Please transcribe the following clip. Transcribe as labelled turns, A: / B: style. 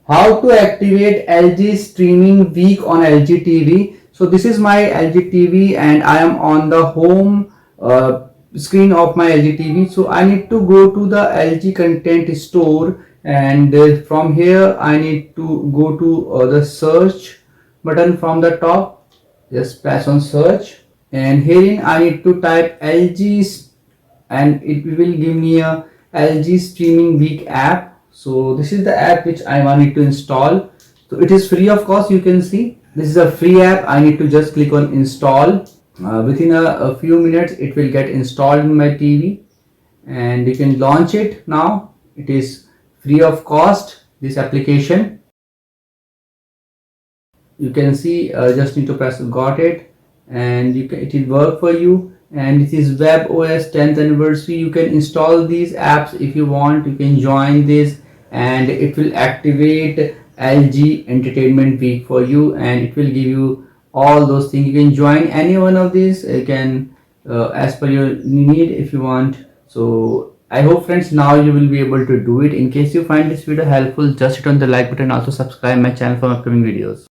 A: How to activate LG streaming week on LG TV. So this is my LG TV and I am on the home screen of my LG TV. So I need to go to the LG content store, and from here I need to go to the search button from the top. Just press on search, and herein I need to type LG and it will give me a LG streaming week app. So this is the app which I wanted to install. So it is free of course. You can see this is a free app. I need to just click on install. Within a few minutes it will get installed in my TV, and you can launch it now. It is free of cost, this application. You can see just need to press got it, and it will work for you. And it is web OS 10th anniversary. You can install these apps if you want. You can join this, and it will activate LG entertainment week for you, and it will give you all those things. You can join any one of these. You can as per your need if you want. So I hope friends now you will be able to do it. In case you find this video helpful, just hit on the like button. Also subscribe my channel for upcoming videos.